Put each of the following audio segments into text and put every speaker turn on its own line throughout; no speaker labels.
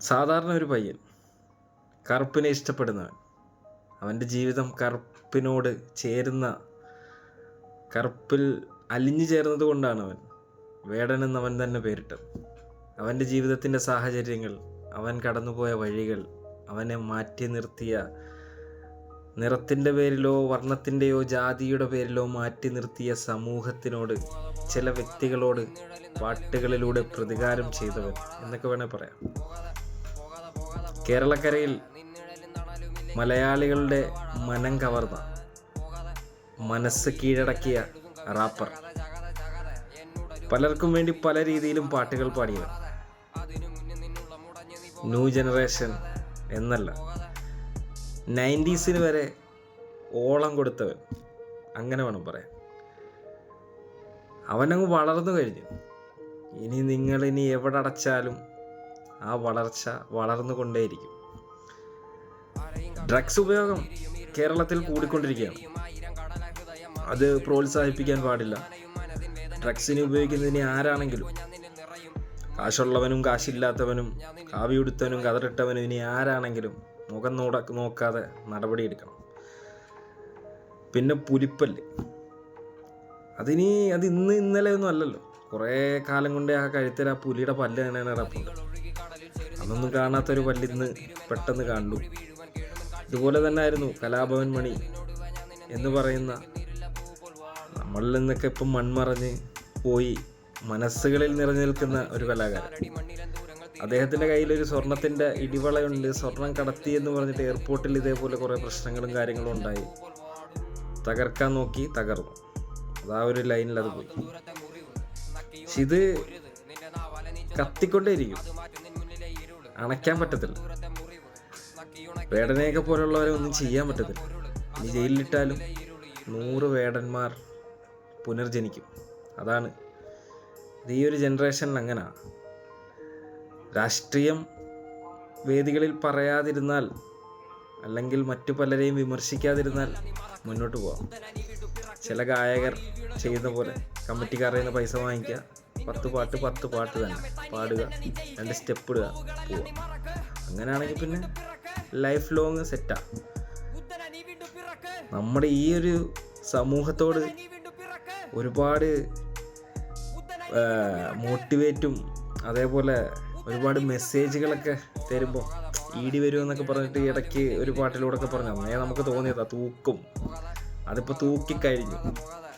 സാധാരണ ഒരു പയ്യൻ, കറുപ്പിനെ ഇഷ്ടപ്പെടുന്നവൻ, അവൻ്റെ ജീവിതം കറുപ്പിനോട് ചേരുന്ന, കറുപ്പിൽ അലിഞ്ഞു ചേർന്നത് കൊണ്ടാണ് അവൻ വേടനെന്ന് അവൻ തന്നെ പേരിട്ടത്. അവൻ്റെ ജീവിതത്തിൻ്റെ സാഹചര്യങ്ങൾ, അവൻ കടന്നുപോയ വഴികൾ, അവനെ മാറ്റി നിർത്തിയ, നിറത്തിൻ്റെ പേരിലോ വർണ്ണത്തിൻ്റെയോ ജാതിയുടെ പേരിലോ മാറ്റി നിർത്തിയ സമൂഹത്തിനോട്, ചില വ്യക്തികളോട് പാട്ടുകളിലൂടെ പ്രതികാരം ചെയ്തവൻ എന്നൊക്കെ വേണേൽ പറയാം. കേരളക്കരയിൽ മലയാളികളുടെ മനം കവർന്ന, മനസ്സ് കീഴടക്കിയ റാപ്പർ, പലർക്കും വേണ്ടി പല രീതിയിലും പാട്ടുകൾ പാടിയവൻ, ന്യൂ ജനറേഷൻ എന്നല്ല 90s വരെ ഓളം കൊടുത്തവൻ, അങ്ങനെ വേണം പറയാൻ. അവനങ്ങ് വളർന്നു കഴിഞ്ഞു. ഇനി എവിടെ അടച്ചാലും ആ വളർച്ച വളർന്നുകൊണ്ടേയിരിക്കും. ഡ്രഗ്സ് ഉപയോഗം കേരളത്തിൽ കൂടിക്കൊണ്ടിരിക്കുകയാണ്. അത് പ്രോത്സാഹിപ്പിക്കാൻ പാടില്ല. ഡ്രഗ്സിനെ ഉപയോഗിക്കുന്നതിന് ആരാണെങ്കിലും, കാശുള്ളവനും കാശില്ലാത്തവനും കാവിയുടുത്തവനും കതറിട്ടവനും ഇനി ആരാണെങ്കിലും മുഖം നോക്കാതെ നടപടിയെടുക്കണം. പിന്നെ പുലിപ്പല്ല്, അത് ഇന്നലെ ഒന്നും അല്ലല്ലോ, കുറേ കാലം കൊണ്ടേ ആ കഴുത്തിൽ ആ പുലിയുടെ പല്ല് തന്നെയാണ് കിടപ്പുണ്ട്. അതൊന്നും കാണാത്തൊരു പല്ലിന്ന് പെട്ടെന്ന് കണ്ടു. ഇതുപോലെ തന്നെ ആയിരുന്നു കലാഭവൻ മണി എന്ന് പറയുന്ന, നമ്മളിൽ നിന്നൊക്കെ ഇപ്പം മൺമറഞ്ഞ് പോയി മനസ്സുകളിൽ നിറഞ്ഞു നിൽക്കുന്ന ഒരു കലാകാരൻ. അദ്ദേഹത്തിൻ്റെ കയ്യിലൊരു സ്വർണത്തിൻ്റെ ഇടിവളയുണ്ട്. സ്വർണം കടത്തി എന്ന് പറഞ്ഞിട്ട് എയർപോർട്ടിൽ ഇതേപോലെ കുറേ പ്രശ്നങ്ങളും കാര്യങ്ങളും ഉണ്ടായി. തകർക്കാൻ നോക്കി, തകർന്നു. അതാ ഒരു ലൈനിൽ അത് പോയി. പക്ഷെ ഇത് കത്തിക്കൊണ്ടേയിരിക്കും, അണയ്ക്കാൻ പറ്റത്തില്ല. വേടനെയൊക്കെ പോലുള്ളവരെ ഒന്നും ചെയ്യാൻ പറ്റത്തില്ല. ഇനി ജയിലിലിട്ടാലും 100 വേടന്മാർ പുനർജനിക്കും. അതാണ് ഇത്. ഈ ഒരു ജനറേഷനിൽ അങ്ങനെ. രാഷ്ട്രീയം വേദികളിൽ പറയാതിരുന്നാൽ, അല്ലെങ്കിൽ മറ്റു പലരെയും വിമർശിക്കാതിരുന്നാൽ മുന്നോട്ട് പോകാം. ചില ഗായകർ ചെയ്യുന്ന പോലെ കമ്മിറ്റിക്കാരുടെ നിന്ന് പൈസ വാങ്ങിക്കുക, 10 പാട്ട് തന്നെ പാടുക, 2 സ്റ്റെപ്പ് ഇടുക, പോവുക. അങ്ങനെയാണെങ്കിൽ പിന്നെ ലൈഫ് ലോങ് സെറ്റാ. നമ്മുടെ ഈ ഒരു സമൂഹത്തോട് ഒരുപാട് മോട്ടിവേറ്റും അതേപോലെ ഒരുപാട് മെസ്സേജുകളൊക്കെ തരുമ്പോൾ ഇടി വരുമെന്നൊക്കെ പറഞ്ഞിട്ട് ഇടയ്ക്ക് ഒരു പാട്ടിലൂടെയൊക്കെ പറഞ്ഞു. അന്നേ നമുക്ക് തോന്നിയതാ തൂക്കും. അതിപ്പോൾ തൂക്കിക്കഴിഞ്ഞു.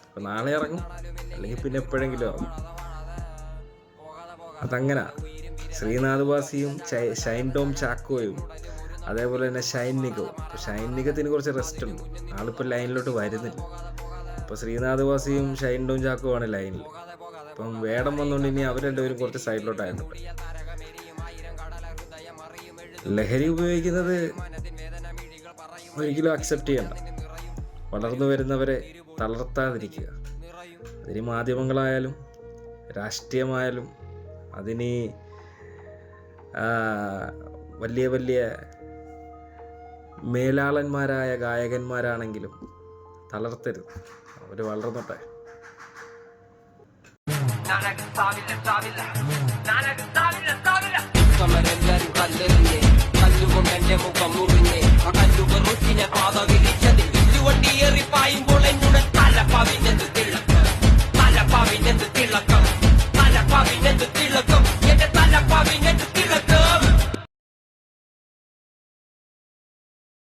അപ്പോൾ നാളെ ഇറങ്ങും, അല്ലെങ്കിൽ പിന്നെ എപ്പോഴെങ്കിലും ഇറങ്ങും. അതങ്ങനെ. ശ്രീനാഥ് വാസിയും ഷൈൻ ടോം ചാക്കോയും അതേപോലെ തന്നെ ഷൈൻ നിഗവും. ഇപ്പോൾ ഷൈൻ നിഗത്തിന് കുറച്ച് റെസ്റ്റ് ഉണ്ട്, ആളിപ്പോൾ ലൈനിലോട്ട് വരുന്നില്ല. ഇപ്പോൾ ശ്രീനാഥ് വാസിയും ഷൈൻ ടോം ചാക്കോ ആണ് ലൈനിൽ. ഇപ്പം വേടം വന്നുകൊണ്ട് ഇനി അവരെല്ലാവരും കുറച്ച് സൈഡിലോട്ടായിട്ടുണ്ട്. ലഹരി ഉപയോഗിക്കുന്നത് ഒരിക്കലും അക്സെപ്റ്റ് ചെയ്യണ്ട. വളർന്നു വരുന്നവരെ തളർത്താതിരിക്കുക. അതിന് മാധ്യമങ്ങളായാലും രാഷ്ട്രീയമായാലും, അതിന് വലിയ വലിയ മേലാളന്മാരായ ഗായകന്മാരാണെങ്കിലും തളർത്തരുത്. അവർ വളർന്നോട്ടെ.
സമരല്ലാരും കല്ലെറിഞ്ഞേ, കല്ലുകൊണ്ട് എന്റെ മുഖം